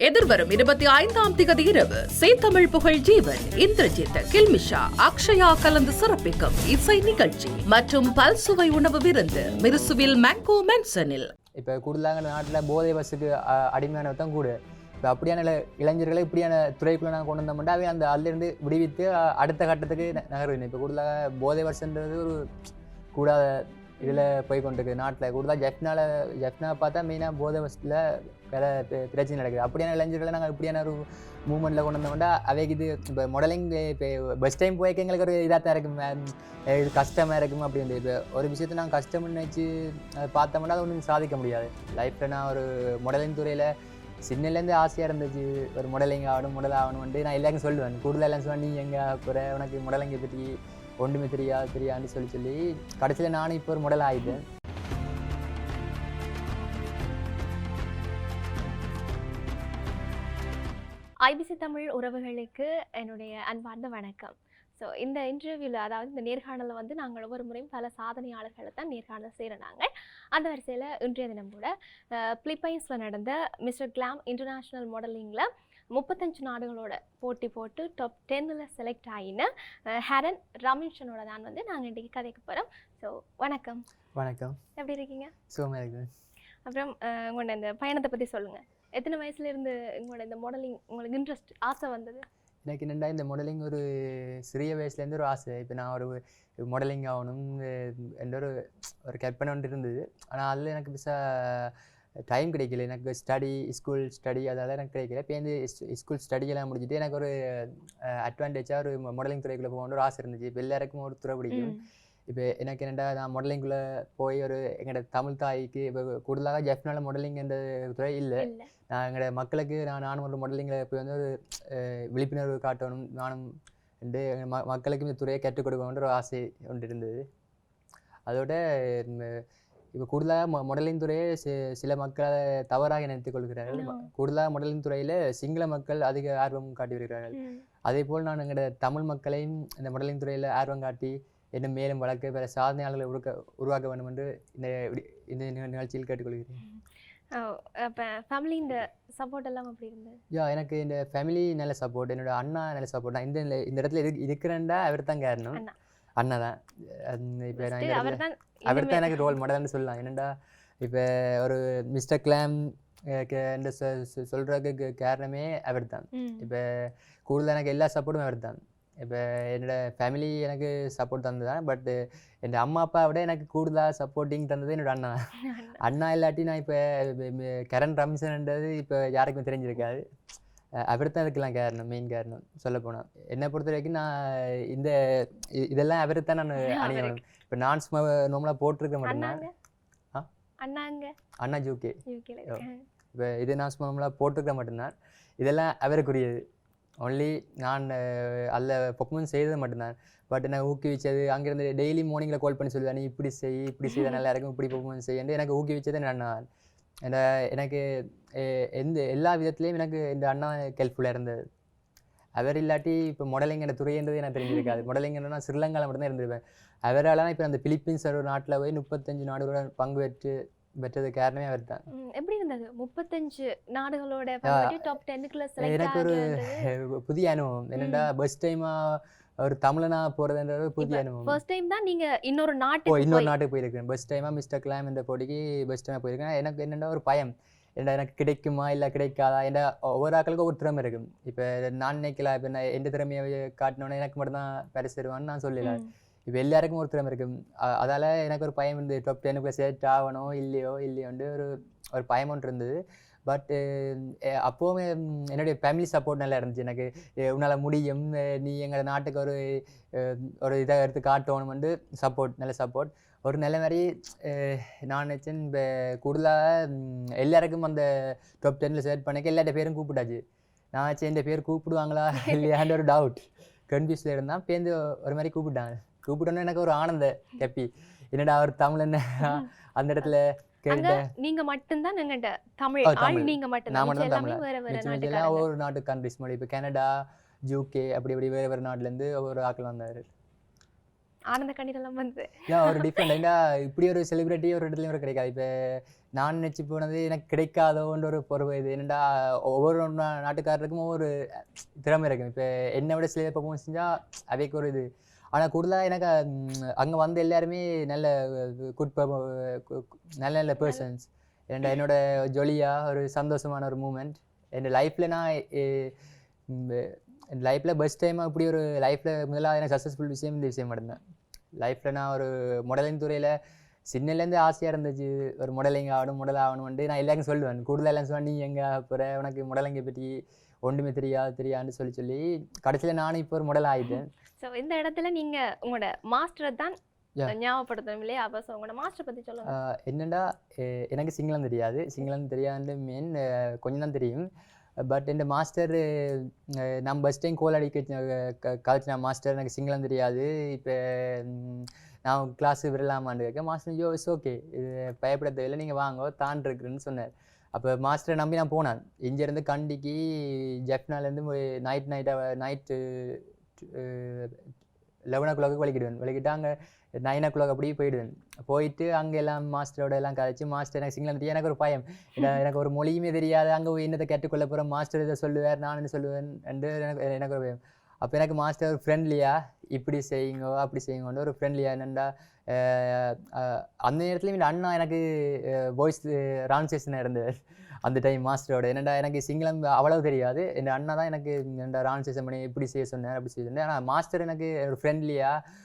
எதிர்வரும் 25ஆம் திகதி இரவு சேத்தமிழ் புகழ் ஜீவன், இந்திரஜித், கில்மிஷா, அக்ஷயா கலந்து சிறப்பிக்கும் இசை நிகழ்ச்சி மற்றும் பல்சுவை உணவு விருந்து மிருசுவில் மேங்கோ மென்சனில். இப்போ கூடுதலாக நாட்டில் போதை பஸ்ஸுக்கு அடிமையானதான் கூட. இப்போ அப்படியான இளைஞர்களை இப்படியான துறைக்குள்ளே நாங்கள் கொண்டு வந்தோம்னா அவை அந்த அதிலிருந்து விடுவித்து அடுத்த கட்டத்துக்கு நகர்வேன். இப்போ கூடுதலாக போதை பஸ்ன்றது ஒரு கூடாத இதில் போய் கொண்டிருக்கு நாட்டில். கூடுதலாக ஜெஃப்னா பார்த்தா மெயினாக போதை பஸ்ஸில் வேலை பிரச்சனை நடக்குது. அப்படியான இளைஞர்களை நாங்கள் இப்படியான ஒரு மூமெண்ட்டில் கொண்டு வந்தோம்னா அவைக்கு இது இப்போ மாடலிங் இப்போ பஸ் டைம் போய்க்க எங்களுக்கு ஒரு இதாக தான் இருக்கும், இது கஷ்டமாக இருக்கும் அப்படின்ட்டு. இப்போ ஒரு விஷயத்தை நாங்கள் கஷ்டம்னு நினச்சி அதை பார்த்தோம்னா அது ஒன்றும் சாதிக்க முடியாது. லைஃப்பில் நான் ஒரு மாடலிங் துறையில் சின்னலேருந்து ஆசையாக இருந்துச்சு, ஒரு மாடலிங் ஆகணும்ன்ட்டு நான் எல்லாருக்கும் சொல்லுவேன். கூடுதலாக எல்லாம் சொல்லுவேன், நீ எங்கே போகிற, உனக்கு மாடலிங்கை பற்றி ஒன்றுமே தெரியாதுன்னு சொல்லி கடைசியில் நானும் இப்போ ஒரு மாடல் ஆகிட்டேன். ஐபிசி தமிழ் உறவுகளுக்கு என்னுடைய அன்பார்ந்த வணக்கம். ஸோ இந்த இன்டர்வியூவில், அதாவது இந்த நேர்காணலில் வந்து நாங்கள் ஒவ்வொரு முறையும் பல சாதனையாளர்களை தான் நேர்காணல் செய்கிறாங்க. அந்த வரிசையில் இன்றைய தினம் கூட பிலிப்பைன்ஸில் நடந்த மிஸ்டர் கிளாம் இன்டர்நேஷ்னல் மாடலிங்கில் 35 நாடுகளோட போட்டி போட்டு டாப் 10ல் செலக்ட் ஆகின ஹேரன் ரமேஷனோட தான் வந்து நாங்கள் இன்றைக்கி கதைக்க போகிறோம். ஸோ வணக்கம். வணக்கம், எப்படி இருக்கீங்க? சுகமாக இருக்குது. அப்புறம் உங்களோட இந்த பயணத்தை பற்றி சொல்லுங்கள். எத்தனை வயசுலேருந்து உங்களோட இந்த மாடலிங் உங்களுக்கு இன்ட்ரெஸ்ட், ஆசை வந்தது? எனக்கு என்னென்னா இந்த மாடலிங் ஒரு சிறிய வயசுலேருந்து ஒரு ஆசை. இப்போ நான் ஒரு மாடலிங் ஆகணும் என்ற ஒரு கற்பனை ஒன்று இருந்தது. ஆனால் அதில் எனக்கு பெருசாக டைம் கிடைக்கல. எனக்கு ஸ்கூல் ஸ்டடி அதால் எனக்கு கிடைக்கல. இப்போ இந்த ஸ்கூல் ஸ்டடியெல்லாம் முடிச்சுட்டு எனக்கு ஒரு அட்வான்டேஜாக ஒரு மாடலிங் துறைக்குள்ளே போகணுன்னு ஒரு ஆசை இருந்துச்சு. இப்போ எல்லாருக்கும் ஒரு துறை பிடிக்கும். இப்போ எனக்கு என்னென்னா நான் மாடலிங்குள்ளே போய் ஒரு எங்களோட தமிழ் தாய்க்கு இப்போ கூடுதலாக ஜெஃப்னால மாடலிங் என்ற துறை இல்லை. நான் எங்களோட மக்களுக்கு நானும் ஒரு மாடலிங்கில் இப்போ வந்து ஒரு விழிப்புணர்வு காட்டணும், நானும் வந்து மக்களுக்கும் இந்த துறையை கற்றுக் கொடுக்கணுன்ற ஒரு ஆசை ஒன்று இருந்தது. அதோட இப்போ கூடுதலாக மாடலிங் துறையை சில மக்களை தவறாக நினைத்துக் கொள்கிறார்கள். கூடுதலாக மாடலிங் துறையில் சிங்கள மக்கள் அதிக ஆர்வம் காட்டி வருகிறார்கள். அதே போல் நான் எங்களோட தமிழ் மக்களையும் இந்த மாடலிங் துறையில் ஆர்வம் காட்டி இன்னும் மேலும் வளர்க்க வேறு சாதனையாளர்களை உருவாக்க வேண்டும் என்று இந்த நிகழ்ச்சியில் கேட்டுக்கொள்கிறேன். இப்போ ஃபேமிலி இந்த சப்போர்ட் எல்லாம் அப்படி இருந்தது? எனக்கு இந்த ஃபேமிலி நல்ல சப்போர்ட், என்னோட அண்ணா நல்ல சப்போர்ட். நான் இந்த இடத்துல இருக்கிறேன்டா அவர் தான் காரணம், அண்ணா தான். இப்போ நான் அவர் தான் எனக்கு ரோல் மாடல்னு சொல்லலாம். என்னென்னா இப்போ ஒரு மிஸ்டர் கிளாம் என்று சொல்கிறதுக்கு காரணமே அவர் தான். இப்போ கூடுதலாக எனக்கு எல்லா சப்போர்ட்டும் அவர் தான். இப்போ என்னோடய ஃபேமிலி எனக்கு சப்போர்ட் தந்தது தான். பட் என் அம்மா அப்பா விட எனக்கு கூடுதலாக சப்போர்ட்டிங் தந்தது என்னோட அண்ணா. அண்ணா இல்லாட்டி நான் இப்போ கரண் ரம்சன்ன்றது இப்போ யாருக்கும் தெரிஞ்சிருக்காது. அவர் தான் அதுக்கெல்லாம் காரணம், மெயின் காரணம் சொல்லப்போனால். என்னை பொறுத்த வரைக்கும் நான் இதெல்லாம் அவர் தான் நான் அணியணும். இப்போ நான் சும்மா நார்மலாக போட்டிருக்க மாட்டேன். அண்ணா ஜூகே. இப்போ இது நான் சும்மா நார்மலாக போட்டிருக்க மாட்டேன்தான். இதெல்லாம் அவருக்குரியது. ஒன்லி நான் அதில் பர்ஃபார்மன்ஸ் செய்தது மட்டும்தான். பட் நான் ஊக்குவிச்சது அங்கேருந்து டெய்லி மார்னிங்கில் கால் பண்ணி சொல்லுவேன், நீ இப்படி செய்தால் நல்லா இருக்கும், இப்படி பர்ஃபார்மன்ஸ் செய்யண்டு எனக்கு ஊக்குவிச்சது நான். எனக்கு எல்லா விதத்துலேயும் எனக்கு இந்த அண்ணா ஹெல்ப்ஃபுல்லாக இருந்தது. அவர் இல்லாட்டி இப்போ மாடலிங்கோட துறைன்றது எனக்கு தெரிஞ்சிருக்காது. மாடலிங்கன்னா ஸ்ரீலங்காவில் மட்டும்தான் இருந்திருப்பேன். அவரால் இப்போ அந்த பிலிப்பீன்ஸ் ஒரு நாட்டில் போய் 35 நாடுகளுடன் பங்கு பெற்றது காரணமே அவர் தான். எப்படி இருந்தது 35 நாடுகளோட டாப் 10க்குள்ள செலக்ட்? எனக்கு ஒரு புதிய அனுபவம். என்னடா பஸ் டைமா ஒரு தமிழனா போறதுன்றது புதிய அனுபவம். ஃபர்ஸ்ட் டைம் தான் நீங்க இன்னொரு நாட்டுக்கு போயிருக்கேன். பஸ் டைமா மிஸ்டர் கிளாம் என்ற போட்டிக்கு பஸ் டைமா போயிருக்கேன். எனக்கு என்னென்னா ஒரு பயம், ஏன்னா எனக்கு கிடைக்குமா இல்லை கிடைக்காதா. ஏன்னா ஒவ்வொரு ஆக்களுக்கும் ஒரு திறமை இருக்கும். இப்போ நான் நினைக்கல இப்போ நான் எந்த திறமையை காட்டினோன்னே எனக்கு மட்டும்தான் பரிசு தருவான்னு நான் சொல்லல. இப்போ எல்லாருக்கும் ஒரு திறமை இருக்கும். அதால் எனக்கு ஒரு பயம் இருந்தது, டாப் 10க்குள்ள செலக்ட் ஆகணும் இல்லையோன்ட்டு ஒரு பயம் ஒன்று இருந்தது. பட்டு அப்போவுமே என்னுடைய ஃபேமிலி சப்போர்ட் நல்லா இருந்துச்சு. எனக்கு உன்னால் முடியும், நீ எங்கள் நாட்டுக்கு ஒரு இதை எடுத்து காட்டணும்னு நல்ல சப்போர்ட். ஒரு நல்ல மாதிரி நான் நினச்சேன். இப்போ கூடுதலாக எல்லாருக்கும் அந்த டாப் 10ல் செலக்ட் பண்ணிக்க எல்லாட்ட பேரும் கூப்பிட்டாச்சு. நான் வச்சு இந்த பேர் கூப்பிடுவாங்களா இல்லையான்ற ஒரு டவுட், கன்ஃபியூஸில் இருந்தால் பேருந்து ஒரு மாதிரி கூப்பிட்டோன்னே எனக்கு ஒரு ஆனந்த ஹாப்பி. என்னடா அவர் தமிழ் என்ன அந்த இடத்துல நீங்க மட்டும்தான் தமிழ் ஆள், நீங்க மட்டும்தான் எல்லாமே வேற வேற ஒவ்வொரு நாட்டு கண்ட்ரிஸ் மொழி. இப்போ கனடா, யூகே அப்படி வேறு வேறு நாட்டிலேருந்து ஒவ்வொரு ஆக்கள் வந்தார். ஆனந்த கண்ணீரெல்லாம் வந்து ஒரு டிஃப்ரெண்ட் ஏன்னா இப்படி ஒரு செலிபிரிட்டி ஒரு இடத்துலையும் ஒரு கிடைக்காது. இப்போ நான் நினச்சி போனது எனக்கு கிடைக்காதோன்ற ஒரு பொறுப்பு இது என்னடா ஒவ்வொரு நாட்டுக்காரருக்கும் ஒவ்வொரு திறமை இருக்கும். இப்போ என்னை விட சில பர்ஃபார்மன்ஸ் செஞ்சால் அவைக்கு ஒரு இது. ஆனால் கூடுதலாக எனக்கு அங்கே வந்து எல்லாருமே நல்ல குட் நல்ல நல்ல பர்சன்ஸ். என்னோட ஜொலியாக ஒரு சந்தோஷமான ஒரு மூமெண்ட் என் லைஃப்பில். நான் என் லைஃப்பில் பெஸ்ட் டைமாக இப்படி ஒரு லைஃப்பில் முதலாக எனக்கு சக்ஸஸ்ஃபுல் விஷயம் இந்த விஷயம் மட்டும்தான். லைஃப்பில் நான் ஒரு மாடலிங் துறையில் சின்னலேருந்து ஆசையாக இருந்துச்சு ஒரு மாடலிங் மாடல் ஆகணும்ட்டு நான் எல்லாருக்கும் சொல்லுவேன். கூடுதலாக எல்லாம் சொல்லுவேன், நீ எங்கே போகிற, உனக்கு மாடலிங்கை பற்றி ஒன்றுமே தெரியாதுன்னு சொல்லி கடைசியில் நானும் இப்போ ஒரு மாடல் ஆகிட்டேன். ஸோ இந்த இடத்துல நீங்கள் உங்களோட மாஸ்டரை தான் ஞாபகப்படுத்தணும் இல்லையா? அப்போ ஸோ உங்களோட மாஸ்டரை பற்றி சொல்லுங்க. என்னென்னா எனக்கு சிங்களம் தெரியாதுன்னு மீன் கொஞ்சம் தான் தெரியும். பட் இந்த மாஸ்டர் நம்ம ஃபஸ்ட் டைம் கோல் அடிக்க கழிச்சு நான் மாஸ்டர் எனக்கு சிங்களம் தெரியாது, இப்போ நான் கிளாஸுக்கு விடலாமான்னு கேட்க மாஸ்டர் யோ இட்ஸ் ஓகே, இது பயப்பட தேவையில்லை, நீங்கள் வாங்க தான் இருக்குன்னு சொன்னார். அப்போ மாஸ்டரை நம்பி நான் போனேன். இங்கேருந்து கண்டிக்கு ஜெஃப்னாலேருந்து நைட்டு 11 o'clock வலிக்கிட்டு அங்கே 9 o'clock அப்படியே போயிடுவேன். போயிட்டு அங்கே எல்லாம் மாஸ்டரோட எல்லாம் கழிச்சு மாஸ்டர் எனக்கு சிங்களம் தெரியும். எனக்கு ஒரு பயம், எனக்கு ஒரு மொழியுமே தெரியாது, அங்கே போய் என்னத்தை கற்றுக்கொள்ள போகிறேன், மாஸ்டர் இதை சொல்லுவார் நான் என்ன சொல்லுவேன் என்று எனக்கு ஒரு பயம். அப்போ எனக்கு மாஸ்டர் ஒரு ஃப்ரெண்ட்லியாக இப்படி செய்யுங்கோ அப்படி செய்யுங்கன்னு ஒரு ஃப்ரெண்ட்லியாக என்னென்னா அந்த நேரத்துலையும் இந்த அண்ணா எனக்கு வாய்ஸ் ட்ரான்ஸ்லேஷனாக இருந்தது அந்த டைம் மாஸ்டரோட. என்னடா எனக்கு சிங்களம் அவ்வளவு தெரியாது, இந்த அண்ணா தான் எனக்கு என்னடா ட்ரான்ஸ்லேஷன் பண்ணி இப்படி செய்ய சொன்னார் அப்படி செய்ய சொன்னேன். ஆனால் மாஸ்டர் எனக்கு ஒரு ஃப்ரெண்ட்லியாக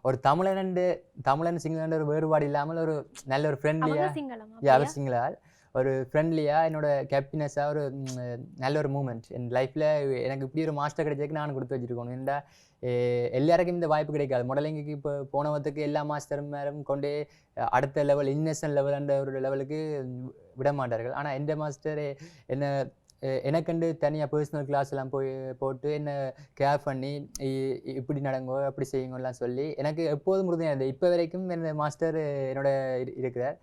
ஒரு தமிழன் சிங்களன் ஒரு வேறுபாடு இல்லாமல் ஒரு நல்ல ஒரு ஃப்ரெண்ட்லியாக அவர் சிங்களால் ஒரு ஃப்ரெண்ட்லியாக என்னோட ஹாப்பினஸ்ஸாக ஒரு நல்ல ஒரு மூமெண்ட் என் லைஃப்பில். எனக்கு இப்படி ஒரு மாஸ்டர் கிடைச்சதுக்கு நான் கொடுத்து வச்சுருக்கணும். ஏன்டா எல்லாருக்கும் இந்த வாய்ப்பு கிடைக்காது. மாடலிங்குக்கு இப்போ போனவத்துக்கு எல்லா மாஸ்டரும் கொண்டே அடுத்த லெவல் இன்னசென்ட் லெவல்ன்ற ஒரு லெவலுக்கு விட மாட்டார்கள். ஆனால் எந்த மாஸ்டர் எனக்குண்டு தனியாக பர்சனல் கிளாஸ் எல்லாம் போட்டு என்னை கேர் பண்ணி இப்படி நடங்கோ அப்படி செய்யுங்கலாம் சொல்லி எனக்கு எப்போதும் உறுதியாக இருந்தது. இப்போ வரைக்கும் இந்த மாஸ்டர் என்னோட இருக்கிறார்.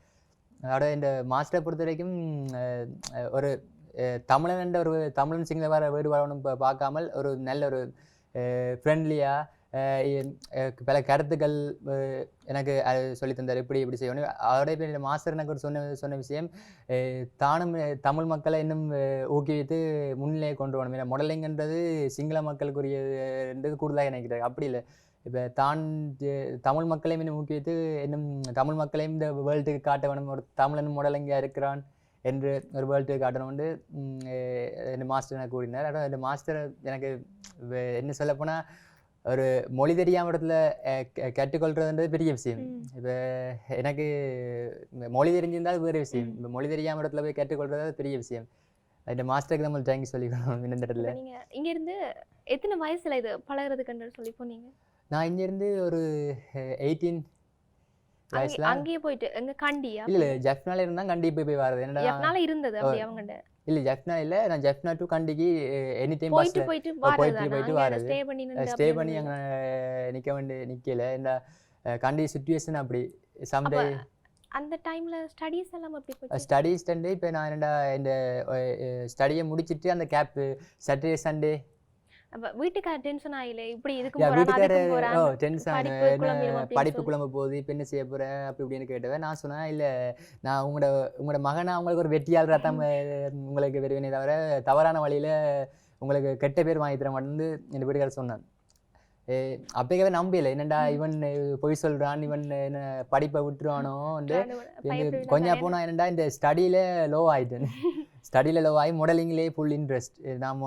அதோட இந்த மாஸ்டரை பொறுத்த வரைக்கும் ஒரு தமிழன் சிங்கள வர வேறுபாடும் பார்க்காமல் ஒரு நல்ல ஒரு ஃப்ரெண்ட்லியாக பல கருத்துக்கள் எனக்கு அது சொல்லி தந்தார், இப்படி செய்யணும். அதோட இப்போ இந்த மாஸ்டர் எனக்கு ஒரு சொன்ன விஷயம், தானும் தமிழ் மக்களை இன்னும் ஊக்குவித்து முன்னிலையை கொண்டு வரணும். ஏன்னா மாடலிங்ன்றது சிங்கள மக்களுக்குரியது கூடுதலாக நினைக்கிறார். அப்படி இல்லை, இப்போ தமிழ் மக்களையும் இன்னும் ஊக்குவித்து இன்னும் தமிழ் மக்களையும் இந்த வேர்ல்டுக்கு காட்ட வேணும், ஒரு தமிழன் மாடலிங்காக இருக்கிறான் என்று ஒரு வேர்ல்டுக்கு காட்டணும்னு இந்த மாஸ்டர் எனக்கு கூறினார். அதான் இந்த மாஸ்டர் எனக்கு என்ன சொல்லப்போனால் ஒரு மொழி தெரியாம இடத்துல கற்றுக்கொள்றதுன்றது பெரிய விஷயம். இப்போ எனக்கு மொழி தெரிஞ்சிருந்தால் வேறு விஷயம், இப்போ மொழி தெரியாம இடத்துல போய் கற்றுக்கொள்றது பெரிய விஷயம். இந்த மாஸ்டருக்கு நம்ம தேங்க்ஸ் சொல்லிக்கணும். இந்த இடத்துல நீங்கள் இங்கேருந்து எத்தனை வயசில் இது பழகிறதுக்குன்னு சொல்லி போனீங்க? நான் இங்கேருந்து ஒரு 18 வயசுல அங்கேயே போயிட்டு எங்க கண்டியா? இல்லை ஜெஃப்னால இருந்தால் கண்டி போய் வரது. என்னடா ஜெஃப்னால இருந்தது அப்படி அவங்கள்ட்ட? இல்லை ஜெஃப்னா இல்லை, நான் ஜெஃப்னா டு கண்டிக்கு எனி டைம் போயிட்டு போயிட்டு வரது. ஸ்டே பண்ணி அங்க அங்கே நிற்கல. இந்த கண்டி சுச்சுவேஷன் அப்படி சம்டே. அந்த டைம்ல ஸ்டடீஸ் எல்லாம் எப்படி போச்சு? ஸ்டடீஸ் டே இப்போ நான் என்னடா இந்த ஸ்டடியை முடிச்சிட்டு அந்த கேப் சாட்டர்டே சண்டே வீட்டுக்கார டென்ஷன் ஆயில இப்படி இதுக்கு படிப்பு குழம்பு போகுது, இப்போ என்ன செய்ய போற அப்படி இப்படின்னு கேட்டவன். நான் சொன்னேன், இல்லை நான் உங்களோட மகனா உங்களுக்கு ஒரு வெற்றியாளராக தான் உங்களுக்கு வருவேனே தவிர தவறான வழியில உங்களுக்கு கெட்ட பேர் வாங்கி தர மாட்டேன்னு என் வீட்டுக்கார சொன்னான். அப்பவே நம்பல, என்னடா இவன் பொய் சொல்றான், இவன் என்ன படிப்பை விட்டுருவானோ கொஞ்சம் போனா என்னடா இந்த ஸ்டடியில லோ ஆயிட்டேன். ஸ்டடியில் லோ ஆகி மாடலிங்லேயே ஃபுல் இன்ட்ரெஸ்ட், நான்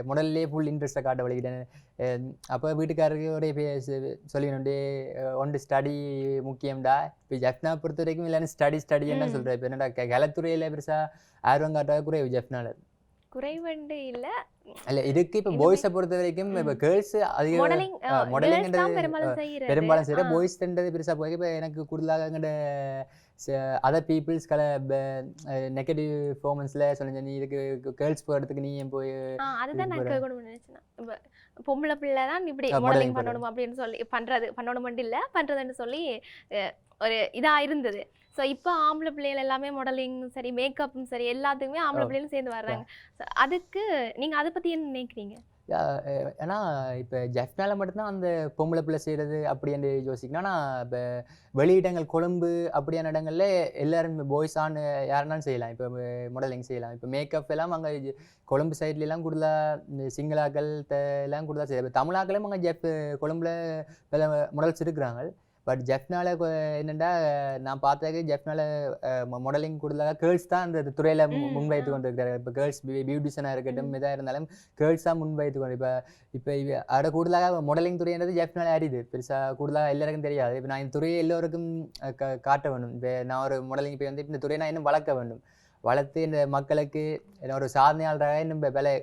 மாடல்லே ஃபுல் இன்ட்ரெஸ்ட்டை காட்ட வலிக்கிட்டேன். அப்போ வீட்டுக்காரருக்கு ஒரே சொல்லிக்கணும்டே ஒன்று ஸ்டடி முக்கியம்டா. இப்போ ஜெஃப்னா பொறுத்த வரைக்கும் இல்லைன்னு ஸ்டடி என்ன சொல்கிறேன். இப்போ என்னடா கலைத்துறையில் பெருசாக ஆர்வம் காட்டாத குறைவு ஜெஃப்னால குறைவண்டு இல்லை இல்லை இருக்கு. இப்போ பாய்ஸை பொறுத்த வரைக்கும் இப்போ கேர்ள்ஸ் அதிக மாடலிங்ன்றது பெரும்பாலும் செய்கிற பாய்ஸ்ன்றது பெருசாக போய். இப்போ எனக்கு கூடுதலாக அதர் பீப்புள்ஸ் நெகட்டிவ் பெர்ஃபார்மன்ஸில் சொல்லுங்க, நீ இதுக்கு கேர்ள்ஸ் போகிறதுக்கு நீ ஏன் போய் அதுதான் நான் கேட்கணும்னு நினச்சேன். பொம்பளை பிள்ளை தான் இப்படி மாடலிங் பண்ணணும் அப்படின்னு சொல்லி பண்ணணும் மட்டும் இல்லை பண்ணுறதுன்னு சொல்லி ஒரு இதாக இருந்தது. ஸோ இப்போ ஆம்பளை பிள்ளைகள் எல்லாமே மாடலிங் சரி மேக்கப்பும் சரி எல்லாத்துக்குமே ஆம்பளை பிள்ளைகளும் சேர்ந்து வர்றாங்க. ஸோ அதுக்கு நீங்கள் அதை பற்றி என்ன நினைக்கிறீங்க? ஏன்னா இப்போ ஜெஃப்னால மட்டும்தான் அந்த பொம்பளை பிள்ளை செய்கிறது அப்படின்னு யோசிக்கணும். ஆனால் இப்போ வெளியிடங்கள் கொழும்பு அப்படியான இடங்கள்ல எல்லாரும் பாய்ஸ் ஆன் யாருன்னாலும் செய்யலாம். இப்போ மாடலிங் செய்யலாம். இப்போ மேக்கப் எல்லாம் அங்கே கொழும்பு சைட்லாம் கூடுதலா சிங்களாக்கள் எல்லாம் கூடுதலாக செய்யலாம். இப்போ தமிழாக்களும் அங்கே கொழும்புல பல மாடல்ஸ் இருக்கிறாங்க. பட் ஜெஃப்னால என்னென்னா நான் பார்த்தது ஜெஃப்னால மாடலிங் கூடுதலாக கேர்ள்ஸ் தான் அந்த துறையில் முன்வைத்து கொண்டு இருக்கிறாரு. இப்போ கேர்ள்ஸ் பியூட்டிஷனாக இருக்கட்டும் எதாக இருந்தாலும் கேர்ள்ஸ் தான் முன்வைத்து கொண்டு இப்போ அதை கூடுதலாக மாடலிங் துறைன்றது ஜெஃப்னால அறியுது. பெருசாக கூடுதலாக எல்லாருக்கும் தெரியாது. இப்போ நான் இந்த துறையை எல்லோருக்கும் காட்ட வேண்டும். இப்போ நான் ஒரு மாடலிங் இப்போ வந்து இந்த துறையை நான் இன்னும் வளர்க்க வேண்டும். வளர்த்து இந்த மக்களுக்கு ஒரு சாதனையாளராக இன்னும் பல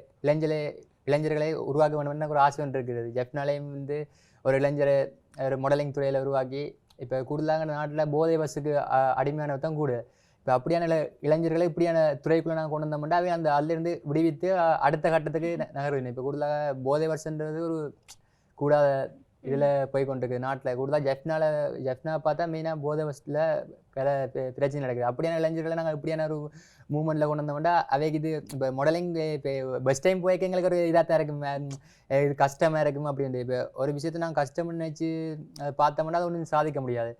இளைஞர்களை உருவாக்க வேண்டும்னு ஒரு ஆசை ஒன்று இருக்குது. ஜெஃப்னாலையும் வந்து ஒரு இளைஞரை ஒரு மாடலிங் துறையில் உருவாக்கி இப்போ கூடுதலாக நாட்டில் போதை பஸ்ஸுக்கு அடிமையானவர் தான் கூட. இப்போ அப்படியான இளைஞர்களை இப்படியான துறைக்குள்ளே நாங்கள் கொண்டு வந்தோம்னா அவை அந்த அதிலிருந்து விடுவித்து அடுத்த கட்டத்துக்கு நகர்வேன். இப்போ கூடுதலாக போதை பஸ்ன்றது ஒரு கூடாத இதில் போய் கொண்டிருக்கு நாட்டில். கூடுதலாக ஜெஃப்னா பார்த்தா மெயினாக போதை பஸ்ஸில் பல பிரச்சனை நடக்குது. அப்படியான இளைஞர்களை நாங்கள் இப்படியான ஒரு மூமெண்ட்டில் கொண்டு வந்தோம்னா அவைக்கு இது இப்போ மாடலிங் இப்போ பஸ் டைம் போய்க்க எங்களுக்கு ஒரு இதாக தான் இருக்கும், இது கஷ்டமாக இருக்கும் அப்படின்ட்டு. இப்போ ஒரு விஷயத்தை நாங்கள் கஷ்டம்னு நினச்சி பார்த்தோம்னா அது ஒன்றும் சாதிக்க முடியாது.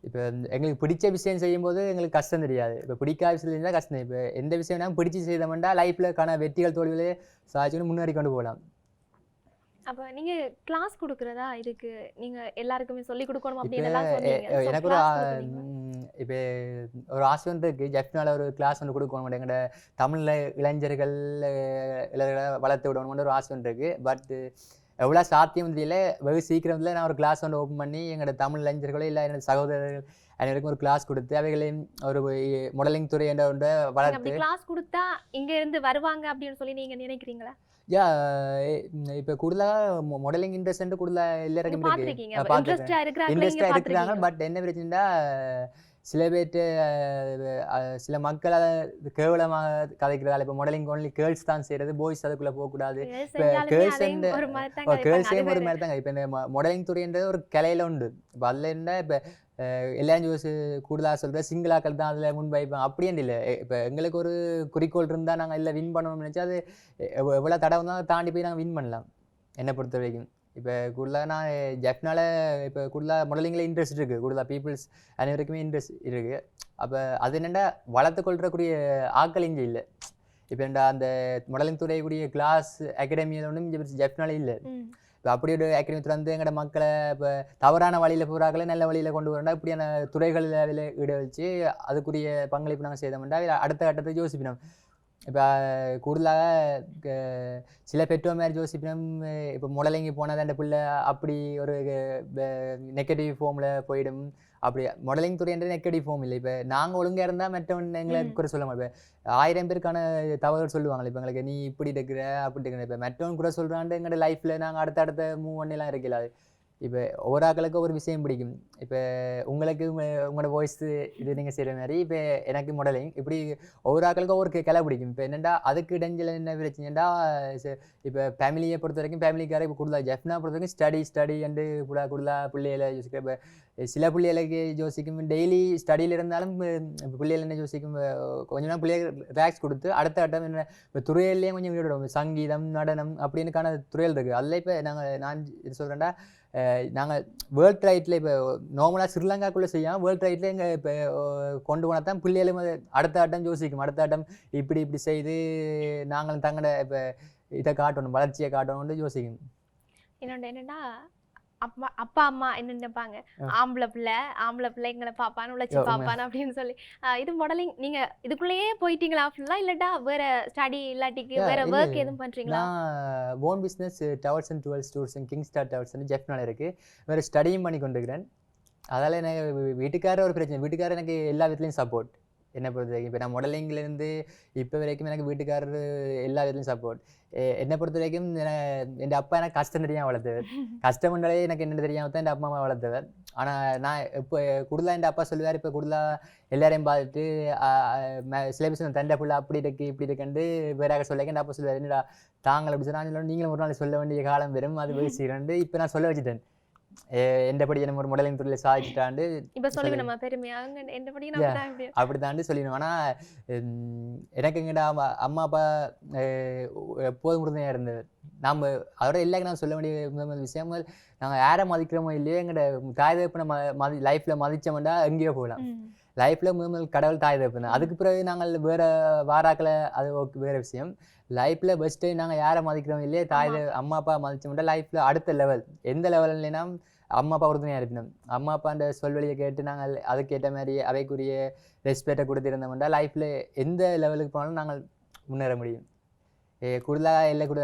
இப்போ எங்களுக்கு பிடிச்ச விஷயம் செய்யும்போது எங்களுக்கு கஷ்டம் தெரியாது. இப்போ பிடிக்காத விஷயம் இருந்தால் கஷ்டம். இப்போ எந்த விஷயம் நாங்கள் பிடிச்சி செய்தோம்னா லைஃப்பில் வெற்றிகள் தோல்விகளே சாதிச்சுன்னு முன்னேறி கொண்டு போகலாம். அப்போ நீங்கள் கிளாஸ் கொடுக்குறதா இதுக்கு நீங்கள் எல்லாருக்குமே சொல்லிக் கொடுக்கணும் அப்படின்னு எல்லாம் சொன்னீங்க. எனக்கு இப்போ ஒரு ஆசை வந்து இருக்குது. ஜெஃப்னால ஒரு கிளாஸ் ஒன்று கொடுக்கணும், எங்களோட தமிழில் இளைஞர்கள் வளர்த்து விடணும்னு ஒரு ஆசை ஒன்று இருக்குது. பட் எவ்வளோ சாத்தியம் தெரியல. வெகு சீக்கிரத்தில் நான் ஒரு கிளாஸ் ஒன்று ஓப்பன் பண்ணி எங்களோட தமிழ் இளைஞர்களோ இல்லை என்னோட சகோதரர்கள் அனைவருக்கும் ஒரு கிளாஸ் கொடுத்து அவைகளையும் ஒரு மாடலிங் துறை என்ற ஒன்றை வளர்த்து கிளாஸ் கொடுத்தா இங்கே இருந்து வருவாங்க அப்படின்னு சொல்லி நீங்கள் நினைக்கிறீங்களா? இப்போ கூடுதலாக மாடலிங் இன்ட்ரெஸ்ட் கூடுதலாக எல்லாருக்கும் இன்ட்ரெஸ்டாக இருக்கிறாங்க. பட் என்ன பிரச்சனைனா சில பேர்ட்டு சில மக்கள் அதை கேவலமாக கதைக்கிறதால இப்போ மாடலிங் ஒன்லி கேர்ள்ஸ் தான் செய்கிறது, பாய்ஸ் அதுக்குள்ளே போகக்கூடாது. இப்போ கேர்ள்ஸே ஒரு மாதிரி தாங்க. இப்போ இந்த மாடலிங் துறைன்றது ஒரு கலையில் உண்டு. இப்போ அதில் இருந்தால் இப்போ எல்லாரும் கூடுதலாக சொல்கிற சிங்கிளாக்கள் தான் அதில் முன்வைப்பாங்க அப்படின்னு இல்லை. இப்போ எங்களுக்கு ஒரு குறிக்கோள் இருந்தால் நாங்கள் இல்லை வின் பண்ணணும்னு நினச்சா அது எவ்வளோ தடவை தான் தாண்டி போய் நாங்கள் வின் பண்ணலாம் என்னை பொறுத்த வரைக்கும். இப்போ கூடுதலாக நான் ஜெஃப்னால இப்போ கூடுதலாக மாடலிங்கில் இன்ட்ரெஸ்ட் இருக்குது. கூடுதலாக பீப்புள்ஸ் அனைவருக்குமே இன்ட்ரெஸ்ட் இருக்குது. அப்போ அது என்னென்னா வளர்த்து கொள்றக்கூடிய ஆக்கள் இங்கே இல்லை. இப்போ என்னடா அந்த மாடலிங் துறையக்கூடிய கிளாஸ் அகாடமியில் ஒன்றும் இங்கே ஜெஃப்னால இல்லை. இப்போ அப்படி ஒரு அகாடமி வந்து எங்களோட மக்களை இப்போ தவறான வழியில் போகிறாக்களை நல்ல வழியில் கொண்டு வரண்டா இப்படியான துறைகளில் அதில் ஈட வச்சு அதுக்குரிய பங்களிப்பு நாங்கள் செய்தோம்னா அடுத்த கட்டத்தை யோசிப்பினோம். இப்போ கூடுதலாக சில பெற்றோர் மாதிரி யோசிப்பினோம். இப்போ மாடலிங்கு போனால் அந்த பிள்ளை அப்படி ஒரு நெகட்டிவ் ஃபார்மில் போயிடும். அப்படி மாடலிங் துறைன்றது நெகட்டிவ் ஃபார்ம் இல்லை. இப்போ நாங்கள் ஒழுங்காக இருந்தால் மற்றவன் எங்களை கூட சொல்ல மாட்டோம். இப்போ 1000 பேருக்கான தவறு சொல்லுவாங்களே இப்போ எங்களுக்கு நீ இப்படி இருக்கிற அப்படி இருக்கிற. இப்போ மற்றவன் கூட சொல்கிறான்ட்டு எங்களோட லைஃப்பில் நாங்கள் அடுத்த மூவ் பண்ணலாம் இருக்கல. இப்போ ஒவ்வொரு ஆக்களுக்கும் ஒரு விஷயம் பிடிக்கும். இப்போ உங்களுக்கு உங்களோட வாய்ஸ் இது நீங்கள் செய்கிற மாதிரி இப்போ எனக்கு மாடலிங் இப்படி ஒவ்வொரு ஆக்களுக்கும் ஒவ்வொரு கலை பிடிக்கும். இப்போ என்னென்னா அதுக்கு இடைஞ்சில் என்ன பிரச்சனைடா இப்போ ஃபேமிலியை பொறுத்த வரைக்கும் ஃபேமிலிக்கார இப்போ கூடுதலாக ஜெஃப்னா பொறுத்த வரைக்கும் ஸ்டடி அண்டு கூடுதலாக பிள்ளைகளை யோசிக்கிற. இப்போ சில பிள்ளைகளுக்கு யோசிக்கும் டெய்லி ஸ்டடியில் இருந்தாலும் பிள்ளைகள் என்ன யோசிக்கும் கொஞ்சம் நாள் பிள்ளைகள் ரிலாக்ஸ் கொடுத்து அடுத்த கட்டம் என்ன இப்போ துறையிலேயும் கொஞ்சம் விடுவோம். சங்கீதம் நடனம் அப்படின்னுக்கான துறைகள் இருக்குது. அதில் இப்போ நான் இது சொல்கிறேன்டா நாங்கள் வேர்ல்ட் ரைட்டில் இப்போ நார்மலாக ஸ்ரீலங்காக்குள்ளே செய்யாமல் வேர்ல்ட் ரைட்டில் எங்கள் இப்போ கொண்டு போனால் தான் பிள்ளைகளும் அடுத்த ஆட்டம் யோசிக்கும். அடுத்த ஆட்டம் இப்படி செய்து நாங்களும் தங்கட இப்போ இதை காட்டணும், வளர்ச்சியை காட்டணும்னு யோசிக்கும். என்னோட என்னென்னா அப்பா அம்மா என்ன நினைப்பாங்க, ஆம்பளை பிள்ளை எங்களை பாப்பான்னு உழைச்சி பாப்பான்னு அப்படின்னு சொல்லி. இது மாடலிங் நீங்க இதுக்குள்ளேயே போயிட்டீங்களா ஃபுல்லா, இல்லாட்டா வேற ஸ்டடி இல்லாட்டிக்கு வேற ஒர்க் எதுவும் பண்றீங்களா? நான் own business towers and dwells tours and king star towers ஜெஃப்னால இருக்கு. வேற ஸ்டடியும் பண்ணி கொண்டிருக்கிறேன். அதால் எனக்கு வீட்டுக்காரர் ஒரு பிரச்சனை. வீட்டுக்காரர் எனக்கு எல்லா விதத்துலையும் சப்போர்ட். என்னை பொறுத்த வரைக்கும் இப்போ நான் மாடலிங்லேருந்து இப்போ வரைக்கும் எனக்கு வீட்டுக்காரர் எல்லா விதத்துலையும் சப்போர்ட். என்னை பொறுத்த வரைக்கும் என் அப்பா எனக்கு கஷ்டம் தெரியாமல் வளர்த்தவர். கஷ்டம்ன்றாலே எனக்கு என்ன தெரியாமல் தான் என் அப்பா அம்மா வளர்த்தவர். ஆனால் நான் இப்போ கூடுதலாக என் அப்பா சொல்லுவார், இப்போ கூடுதலாக எல்லாரையும் பார்த்துட்டு சில விஷயம் தண்டை புள்ள அப்படி இருக்கு இப்படி இருக்குன்னு வேறாக சொல்லிக்க என் அப்பா சொல்லுவார், என்னடா தாங்கள் அப்படி சொன்னால் நீங்களும் ஒரு நாள் சொல்ல வேண்டிய காலம் வரும், அது பேசிக்கிறேன். இப்போ நான் சொல்ல வச்சுட்டேன் எந்தபடி என்ன ஒரு மாடலிங் துறையில் சாதிச்சுட்டாண்டு இப்போ சொல்லுங்க நம்ம பெருமையாக எந்தபடி அப்படி தாண்டி சொல்லிடுவோம். ஆனால் எனக்கு எங்கடா அம்மா அப்பா எப்போதும் உறுதுணையாக இருந்தவர். நாம் அதோட இல்லைங்க நான் சொல்ல வேண்டிய முதல் விஷயங்கள் நாங்கள் யாரை மதிக்கிறோமோ இல்லையோ எங்களோட தாய் தகப்பனை லைஃப்பில் மதித்தோம்னா எங்கேயோ போகலாம். லைஃப்பில் முதல் கடவுள் தாய் தகப்பன். அதுக்கு பிறகு நாங்கள் வேறு வாராக்களை அது ஓகே வேறு விஷயம். லைஃப்பில் பெஸ்ட்டு நாங்கள் யாரை மதிக்கிறோம் இல்லையே அம்மா அப்பா மதித்தோம்னா லைஃப்பில் அடுத்த லெவல் எந்த லெவல் இல்லைன்னா அம்மா அப்பா உறுதுணையாக இருப்பினோம். அம்மா அப்பாண்ட சொல்வழியை கேட்டு நாங்கள் அதுக்கேற்ற மாதிரி அவைக்குரிய ரெஸ்பெக்டை கொடுத்துருந்தோம்னா லைஃப்பில் எந்த லெவலுக்கு போனாலும் நாங்கள் முன்னேற முடியும். கூடுதலாக இல்லை கூட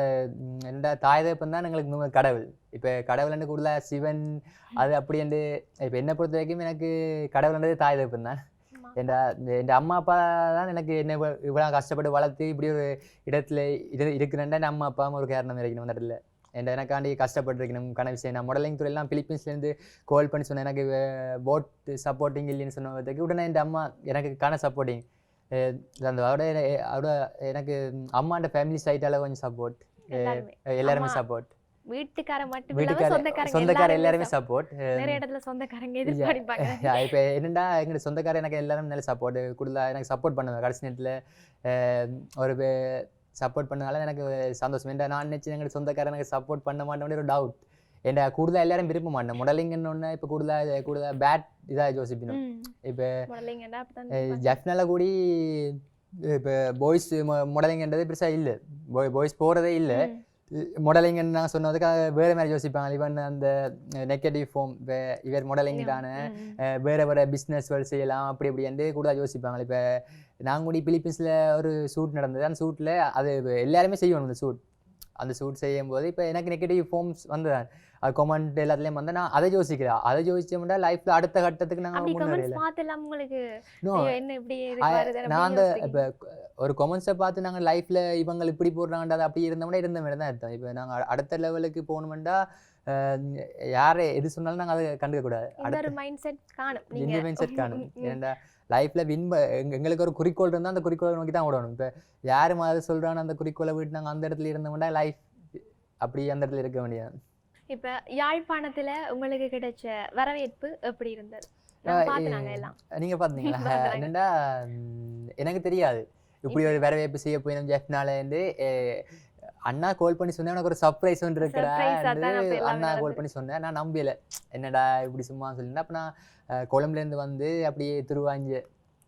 என்னடா தாய் தகப்பன் தான் எங்களுக்கு கடவுள். இப்போ கடவுள்னு கூடுதலாக சிவன் அது அப்படி என்று இப்போ என்னை பொறுத்த வரைக்கும் எனக்கு கடவுள்ன்றது தாய் தகப்பன் தான். என் அம்மா அப்பா தான் எனக்கு என்ன இவ்வளோ கஷ்டப்பட்டு வளர்த்து இப்படி ஒரு இடத்துல இருக்கிறேன்டா என் அம்மா அப்பா ஒரு காரணம் இருக்கணும் அந்த இடத்துல. எனக்காண்டி கஷ்டப்பட்டுருக்கணும் கனவு செய்ய. நான் மாடலிங் துறையெல்லாம் பிலிப்பீன்ஸ்லேருந்து கால் பண்ணி சொன்னேன் எனக்கு போட் சப்போர்ட்டிங் இல்லைன்னு சொன்னதுக்கு உடனே என் அம்மா எனக்கு சப்போர்ட்டிங் அந்த அதோட எனக்கு அம்மாண்ட ஃபேமிலி சைட்டால கொஞ்சம் சப்போர்ட், எல்லாருமே சப்போர்ட். சொந்தக்கார எல்லாருமே சப்போர்ட். இப்போ என்னடா எங்க சொந்தக்கார எனக்கு எல்லாரும் நல்ல சப்போர்ட் கொடுத்தா எனக்கு சப்போர்ட் பண்ணுவேன். கடைசி நேரத்தில் ஒரு சப்போர்ட் பண்ணனால எனக்கு சந்தோஷம். நான் நினைச்சு எங்களுக்கு சொந்தக்கார எனக்கு சப்போர்ட் பண்ண மாட்டேன் ஒரு டவுட். என்ன கூடுதலாக எல்லாரும் விரும்ப மாட்டேன். மாடலிங்னு ஒன்று இப்போ கூடுதலாக பேட் இதாக யோசிப்பினோம். இப்போ ஜெஃப்னால கூடி இப்போ பாய்ஸ் மாடலிங்ன்றது பெருசாக இல்லை, பாய்ஸ் போகிறதே இல்லை. மாடலிங்னு நான் சொன்னதுக்காக வேறு மாதிரி யோசிப்பாங்க. இவன் அந்த நெகட்டிவ் ஃபார்ம் இவர் மாடலிங்கான வேறு பிஸ்னஸ் செய்யலாம் அப்படி இப்படி கூட யோசிப்பாங்க. இப்போ நாங்கள் கூடி பிலிப்பீன்ஸில் ஒரு ஷூட் நடந்தது. அந்த ஷூட்டில் அது எல்லாருமே செய்யணும். அந்த ஷூட் செய்யும் போது இப்போ எனக்கு நெகட்டிவ் ஃபார்ம்ஸ் வந்ததான், அது கமெண்ட் எல்லாத்துலேயும் வந்து நான் அதை யோசிக்கிறேன். அதை யோசிச்சோம்னா லைஃப்பில் அடுத்த கட்டத்துக்கு நாங்கள் முன்னேறல. நான் அந்த இப்போ ஒரு கமெண்ட்ஸை பார்த்து நாங்கள் லைஃப்பில் இவங்க இப்படி போடுறாங்கன்றா அது அப்படி இருந்தோம்னா இருந்த மாதிரி தான் அர்த்தம். இப்போ நாங்கள் அடுத்த லெவலுக்கு போகணுமெண்டா யாரை எது சொன்னாலும் நாங்கள் அதை கண்டுக்கக்கூடாது. அடுத்த மைண்ட் செட் காணும். ஏன்டா லைஃப்பில் எங்களுக்கு ஒரு குறிக்கோள் இருந்தால் அந்த குறிக்கோளை நோக்கி தான் ஓடணும். இப்போ யார் மாதிரி சொல்கிறான்னு அந்த குறிக்கோளை விட்டு நாங்கள் அந்த இடத்துல இருந்தோம்னா லைஃப் அப்படி அந்த இடத்துல இருக்க வேண்டியது. இப்போ யாழ்ப்பாணத்தில் உங்களுக்கு கிடைச்ச வரவேற்பு எப்படி இருந்தது? நீங்கள் பார்த்தீங்களா? என்னென்னா எனக்கு தெரியாது இப்படி ஒரு வரவேற்பு செய்ய போய் நம்ம ஜெஃப்னாலேருந்து அண்ணா கால் பண்ணி சொன்னேன் எனக்கு ஒரு சர்ப்ரைஸ் ஒன்று இருக்கிறா. அண்ணா கால் பண்ணி சொன்னேன், நான் நம்பலை என்னடா இப்படி சும்மா சொல்லியிருந்தேன். அப்போ நான் கொழம்புலேருந்து வந்து அப்படியே திருவாஞ்சி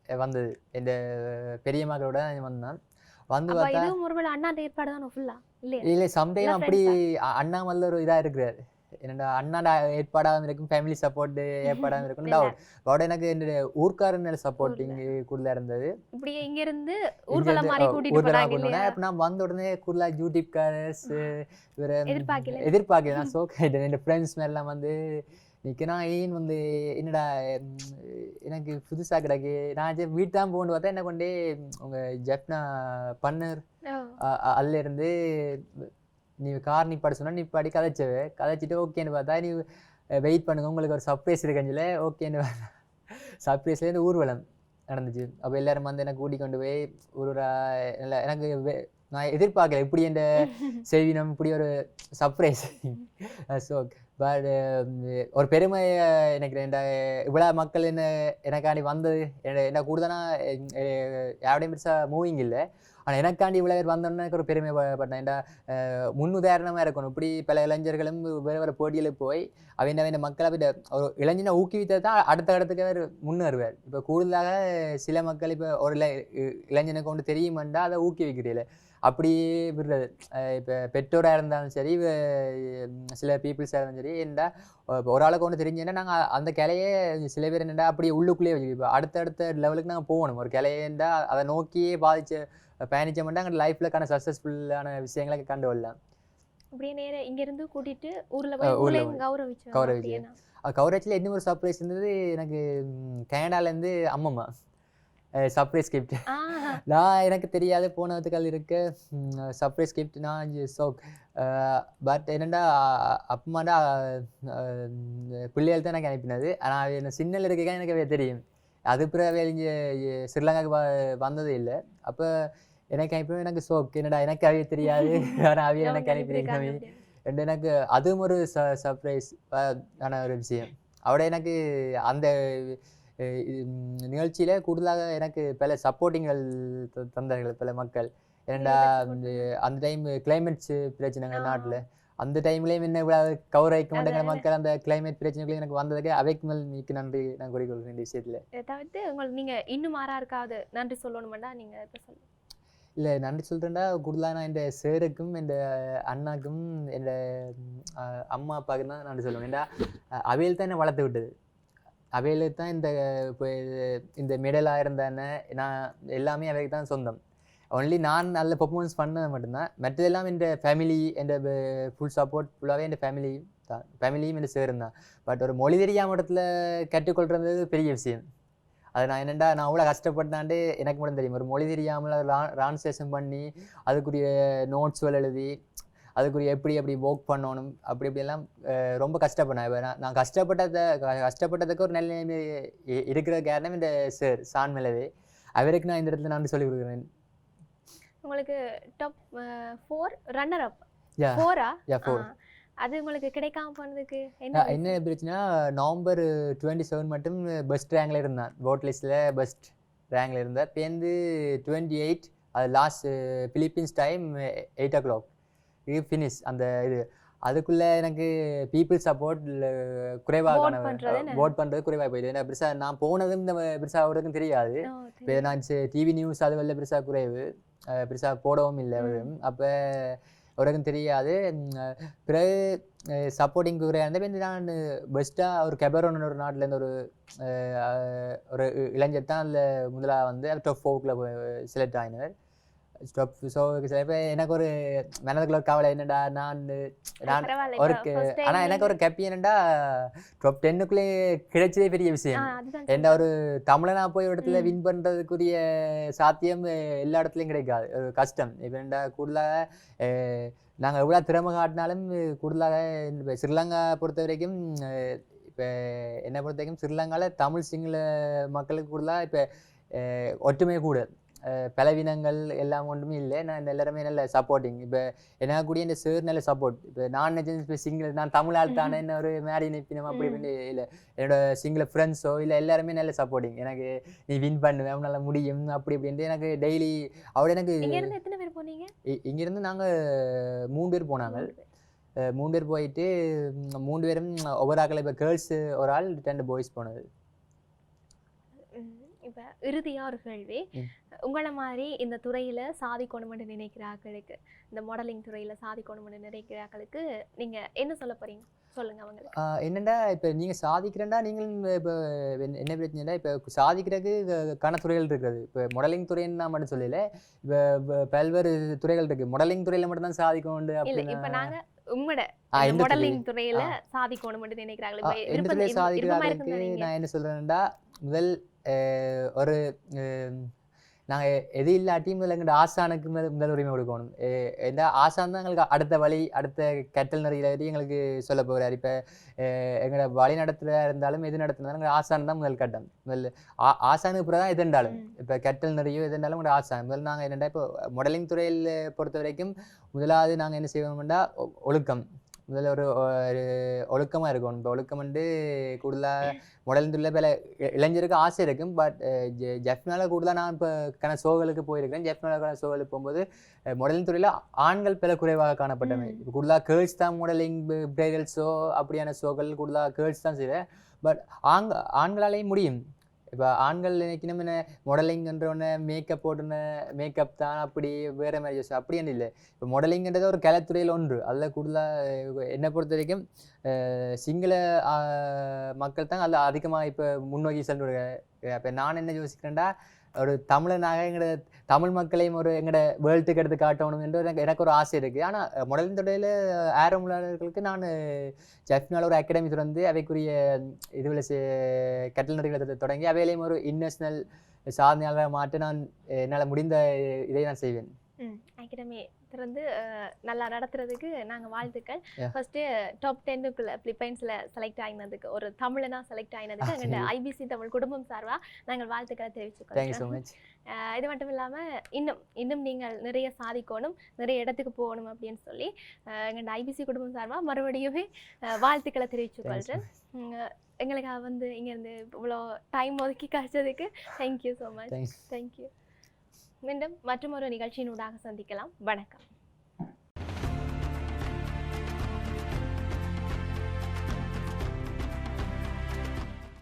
வந்தது என் பெரிய மகளோட வந்தான். வந்து பார்த்தா அண்ணா ஏற்பாடு தான் ஃபுல்லா இல்லை சம்டைம் அப்படி அண்ணா மேல ஒரு இதாக இருக்கிறாரு. என்னடா அண்ணாடா ஏற்பாடாக இருக்கும், ஃபேமிலி சப்போர்ட் ஏற்பாடாக இருக்கும் டவுட். அதோட எனக்கு என்னுடைய ஊர்க்காரன் சப்போர்ட்டிங் கூட இருந்தது. இப்போ நான் வந்த உடனே கூடுதலா யூடியூப்காரர்ஸ் எதிர்பார்க்கல. நான் சோக்காயிட்டேன். என் ஃப்ரெண்ட்ஸ் மேலாம் வந்து நிற்கனா ஏன் வந்து என்னடா எனக்கு புதுசாக கிடக்கு. நான் வீட்டான் போகணுன்னு பார்த்தா என்ன கொண்டே உங்கள் ஜெஃப்னா பண்ணர் அதில் இருந்து நீ கார் நிப்பாடி சொன்னால் நிப்பாடி கதைச்சிட்டு ஓகேன்னு பார்த்தா நீ வெயிட் பண்ணுங்க உங்களுக்கு ஒரு சர்ப்ரைஸ் இருக்குஞ்சில் ஓகேன்னு சர்ப்ரைஸ்லேருந்து ஊர்வலம் நடந்துச்சு. அப்போ எல்லோரும் வந்து எனக்கு கூட்டி கொண்டு போய் நல்லா எனக்கு நான் எதிர்பார்க்கல இப்படி என் செய்வினம் இப்படி ஒரு சர்ப்ரைஸ். ஸோ பட் ஒரு பெருமை எனக்கு இவ்வளோ மக்கள் எனக்காண்டி வந்தது என்ன கூடுதலாக யாருடையும் பெருசாக மூவிங் இல்லை. ஆனால் எனக்காண்டி இவ்வளோ பேர் வந்தோன்னு எனக்கு ஒரு பெருமைப்பட்டேன். ஏன்டா முன்னுதாரணமாக இருக்கணும். இப்படி பல இளைஞர்களும் வேறு வேறு போட்டியில் போய் அவன் மக்களை விட ஒரு இளைஞனை ஊக்குவித்தது தான் அடுத்த இடத்துக்கு அவர் முன்னேறுவார். இப்போ கூடுதலாக சில மக்கள் இப்போ ஒரு இளைஞனுக்கு ஒன்று தெரியுமெண்டா அதை ஊக்குவிக்கிறீங்களே அப்படியே விடுறது. இப்போ பெற்றோராக இருந்தாலும் சரி சில பீப்புள்ஸாக இருந்தாலும் சரி என்னடா ஒரு ஆளுக்கு ஒன்று தெரிஞ்சுன்னா நாங்கள் அந்த கிளையே சில பேர் என்னடா அப்படியே உள்ளுக்குள்ளேயே வச்சுக்கோ. இப்போ அடுத்தடுத்த லெவலுக்கு நாங்கள் போகணும். ஒரு கிளையண்டா அதை நோக்கியே பயணிச்சோம்னா எங்கள் லைஃப்பில் சக்ஸஸ்ஃபுல்லான விஷயங்களை கண்டு வரலாம். அப்படியே நேரம் இங்கேருந்து கூட்டிகிட்டு ஊரில் கௌரவிச்சு கௌரவச்சில் இன்னும் ஒரு சர்ப்ரைஸ் இருந்தது. எனக்கு கனடாலேருந்து அம்மம்மா சர்ப்ரைஸ் கிஃப்ட். நான் எனக்கு தெரியாது போனதுக்கால் இருக்க சர்ப்ரைஸ் கிஃப்ட் நான் பட் என்னென்னா அப்பமாண்டா பிள்ளைகள் தான் எனக்கு அனுப்பினது. ஆனால் என்ன சின்னல் இருக்க எனக்கு தெரியும். அது பிறகு இங்கே ஸ்ரீலங்காவுக்கு வந்ததே இல்லை. அப்போ எனக்கு அனுப்பி எனக்கு என்னடா எனக்கு அவைய தெரியாது ஆனால் அவைய எனக்கு அனுப்பியிருக்கவே எனக்கு அதுவும் ஒரு சர்ப்ரைஸ் ஆன ஒரு விஷயம். அவட எனக்கு அந்த நிகழ்ச்சியில் கூடுதலாக எனக்கு பல சப்போர்ட்டிங்கள் தந்தார்கள் பல மக்கள். ஏன்டா அந்த டைம் கிளைமேட் பிரச்சனைகள் நாட்டில் அந்த டைம்லேயும் என்ன இவ்வளோ கவர் ஆகிக்க மாட்டேங்கிற மக்கள் அந்த கிளைமேட் பிரச்சனைகளையும் எனக்கு வந்ததுக்கு அவைக்கு மேல் மிக்க நன்றி நான் கூறிக்கொள்கிறேன் இந்த விஷயத்தில். தவிர்த்து உங்களுக்கு நீங்கள் இன்னும் மாறா இருக்காது நன்றி சொல்லணுமெண்டா நீங்கள் இப்போ சொல்லுங்கள். இல்லை நன்றி சொல்கிறேன்டா கூடுதலாக நான் என் சேருக்கும் என் அண்ணாக்கும் என் அம்மா அப்பாவுக்கு தான் நன்றி சொல்லுவேன். ஏன்டா அவையில் தான் என்னை வளர்த்து விட்டது. அவையில் தான் இப்போ இந்த மெடலாக இருந்தானே நான் எல்லாமே அவைக்கு தான் சொந்தம். ஒன்லி நான் நல்ல பெர்ஃபார்மன்ஸ் பண்ணது மட்டும்தான். மற்றதெல்லாம் என் ஃபேமிலி என் ஃபுல் சப்போர்ட் ஃபுல்லாகவே என் ஃபேமிலி தான். ஃபேமிலியும் என் சேரும் தான். பட் ஒரு மொழி தெரியாம இடத்துல கற்றுக்கொள்றது பெரிய விஷயம். அது நான் என்னென்னா நான் அவ்வளோ கஷ்டப்பட்டாண்டு எனக்கு மட்டும் தெரியும். ஒரு மொழி தெரியாமல் ட்ரான்ஸ்லேஷன் பண்ணி அதுக்குரிய நோட்ஸ்கள் எழுதி அதுக்குரிய எப்படி ஒர்க் பண்ணணும் அப்படியெல்லாம் ரொம்ப கஷ்டப்பட்டேன். இப்போ நான் கஷ்டப்பட்டதுக்கு ஒரு நல்ல நிலைமை இருக்கிற காரணம் இந்த சார் சான் மெலவே. அவருக்கு நான் இந்த இடத்துல நன்றி சொல்லி கொடுக்குறேன். உங்களுக்கு டாப் 4 ரன்னர் அப் 4 அது உங்களுக்கு கிடைக்காம போனதுக்கு என்ன பிரச்சனை? நவம்பர் 27 மட்டும் பெஸ்ட் ரேங்கில் இருந்தான். வோட் லிஸ்ட்டில் பெஸ்ட் ரேங்கில் இருந்தார். பேருந்து 28 அது லாஸ்ட் பிலிப்பீன்ஸ் டைம் 8 o'clock இது ஃபினிஷ். அந்த இது அதுக்குள்ளே எனக்கு பீப்புள் சப்போர்ட் குறைவாக ஓட் பண்ணுறது குறைவாக போயிடுது. ஏன்னா பெருசாக நான் போனதும் இந்த பெருசாக அவருக்கும் தெரியாது. இப்போ நான் டிவி நியூஸ் அது வெளில பெருசாக குறைவு பெருசாக போடவும் இல்லை. அப்போ அவருக்கும் தெரியாது. பிறகு சப்போர்ட்டிங் குறையாக இருந்தப்போ நான் பெஸ்ட்டாக ஒரு கெபரோன்னு ஒரு நாட்டிலேருந்து ஒரு இளைஞர் தான் அதில் முதலாக வந்து டாப் 4 செலக்ட் ஆகினார். ஸோ சில பேர் எனக்கு ஒரு மனதுக்குள்ள ஒரு கவலை என்னடா நான் ஒரு ஆனால் எனக்கு ஒரு கப்பி என்னடா டாப் 10 கிடைச்சதே பெரிய விஷயம். என்ன ஒரு தமிழனா போய் ஒரு இடத்துல வின் பண்ணுறதுக்குரிய சாத்தியம் எல்லா இடத்துலையும் கிடைக்காது. ஒரு கஷ்டம். இப்போ என்னடா கூடுதலாக நாங்கள் எவ்வளோ திறமை காட்டினாலும் கூடுதலாக இப்போ ஸ்ரீலங்கா பொறுத்த வரைக்கும் இப்போ என்னை பொறுத்த வரைக்கும் ஸ்ரீலங்காவில் தமிழ் சிங்கள மக்களுக்கு கூடுதலாக இப்போ ஒற்றுமை கூட பலவீனங்கள் எல்லாம் ஒன்றுமே இல்லை. நான் எல்லாருமே நல்ல சப்போர்ட்டிங். இப்போ என்ன கூடிய இந்த சார் நல்ல சப்போர்ட். இப்போ நான் இப்போ சிங்கிள் நான் தமிழ் ஆள் தானே என்ன ஒரு மேடி நிற்பினோம் அப்படி இப்படி இல்லை. என்னோட சிங்கிள் ஃப்ரெண்ட்ஸோ இல்லை எல்லாருமே நல்ல சப்போர்ட்டிங். எனக்கு நீ வின் பண்ணுவேன் நல்லா முடியும் அப்படி இப்படின்ட்டு எனக்கு டெய்லி அவட எனக்கு. எத்தனை பேர் போனீங்க? இங்கேருந்து நாங்கள் 3 பேர் போனாங்க. 3 பேர் போயிட்டு 3 பேரும் ஒவ்வொரு ஆக்கள். இப்போ கேர்ள்ஸு ஒரு ஆள் 2 பாய்ஸ் போனது. இப்போ இறுதியாக ஒரு கேள்வி, உங்களை மாதிரி இந்த துறையில் சாதிக்கணும்னு நினைக்கிறார்களுக்கு, இந்த மாடலிங் துறையில் சாதிக்கணும்னு நினைக்கிறார்களுக்கு நீங்கள் என்ன சொல்ல போகிறீங்க சொல்லுங்க அவங்களுக்கு. என்னென்னா இப்போ நீங்கள் சாதிக்கிறேன்டா நீங்கள் இப்போ என்ன பிரச்சனைனா இப்போ சாதிக்கிறதுக்கு துறைகள் இருக்குது. இப்போ மாடலிங் துறைன்னு நான் மட்டும் சொல்லலை. இப்போ பல்வேறு துறைகள் இருக்குது. மாடலிங் துறையில் மட்டும்தான் சாதிக்கணும் அப்படின்னு. இப்போ நாங்கள் உங்களோட மாடலிங் துறையில் சாதிக்கணும்னு நினைக்கிறாங்க. சாதிக்கிறதுக்கு நான் என்ன சொல்கிறேன்டா முதல் ஒரு நாங்கள் எது இல்லாட்டியும் முதல்ல எங்கள்கிட்ட ஆசானுக்கு முதல் உரிமை கொடுக்கணும். எந்த ஆசான் தான் எங்களுக்கு அடுத்த வழி அடுத்த கற்றல் நிறைய எங்களுக்கு சொல்ல போகிறார். இப்போ எங்களோட வழி நடத்துகிறதா இருந்தாலும் எது நடத்துனாலும் எங்கள் ஆசான் தான் முதல் கட்டம். முதல் ஆசானுக்கு பிறகு தான் எது இருந்தாலும் இப்போ கற்றல் நிறைய எது இருந்தாலும் எங்களோட ஆசான். முதல் நாங்கள் என்னென்னா இப்போ மாடலிங் துறையில் பொறுத்த வரைக்கும் முதலாவது நாங்கள் என்ன செய்வோம்னா ஒழுக்கம். முதல்ல ஒரு ஒழுக்கமாக இருக்கணும். இப்போ ஒழுக்கம் வந்து கூடுதலாக மாடலிங் துறையில் பல இளைஞருக்கு ஆசை இருக்கும். பட் ஜெஃப்னால கூடுதலாக நான் இப்போ ஷோகளுக்கு போயிருக்கேன். ஜெஃப்னால ஷோகளுக்கு போகும்போது மாடலிங் துறையில் ஆண்கள் பல குறைவாக காணப்பட்டவை. இப்போ கூடுதலாக கேர்ள்ஸ் தான் மாடலிங் பிரைடல் ஷோ அப்படியான ஷோக்கள் கூடுதலாக கேர்ள்ஸ் தான் செய்வேன். பட் ஆண்களாலேயும் முடியும். இப்போ ஆண்கள் நினைக்கணும் என்ன மாடலிங்கன்ற ஒன்று மேக்கப் போட்டுன மேக்கப் தான் அப்படி வேறு மாதிரி யோசி அப்படின்னு இல்லை. இப்போ மாடலிங்கன்றது ஒரு கலைத்துறையில் ஒன்று. அதில் கூடுதலாக என்னை பொறுத்த வரைக்கும் சிங்கள மக்கள் தான் அதில் அதிகமாக இப்போ முன்னோக்கி செல்றாங்க. இப்போ நான் என்ன யோசிக்கிறேன்டா ஒரு தமிழனாக எங்களோட தமிழ் மக்களையும் ஒரு எங்களோட வேர்ல்டுக்கு எடுத்து காட்டணும் என்று எனக்கு ஒரு ஆசை இருக்குது. ஆனால் மாடலிங் துறையில் ஆர்வமுள்ளவர்களுக்கு நான் ஜெஃப்னால ஒரு அகாடமி திறந்து அவைக்குரிய இதுவில் கற்றல் நெறிகளை தொடங்கி அவையிலையும் ஒரு இன்டர்நேஷனல் சாதனையாளராக மாற்ற நான் என்னால் முடிந்த இதை நான் செய்வேன். அகாடமி திறந்து நல்லா நடத்துறதுக்கு நாங்கள் வாழ்த்துக்கள். ஃபர்ஸ்ட்டு டாப் 10க்குள்ள பிலிப்பைன்ஸில் செலக்ட் ஆகினதுக்கு ஒரு தமிழனா செலக்ட் ஆகினதுக்கு எங்கள்கிட்ட ஐபிசி தமிழ் குடும்பம் சார்பாக நாங்கள் வாழ்த்துக்களை தெரிவிச்சுக்கிறோம். இது மட்டும் இல்லாமல் இன்னும் நீங்கள் நிறைய சாதிக்கணும், நிறைய இடத்துக்கு போகணும் அப்படின்னு சொல்லி எங்கள்கிட்ட ஐபிசி குடும்பம் சார்பாக மறுபடியுமே வாழ்த்துக்களை தெரிவிச்சுக்கொள்கிறேன். எங்களுக்காக வந்து இங்கேருந்து இவ்வளோ டைம் ஒதுக்கி கழிச்சதுக்கு தேங்க்யூ ஸோ மச். தேங்க்யூ. மீண்டும் மற்றொரு நிகழ்ச்சியினூடாக சந்திக்கலாம். வணக்கம்.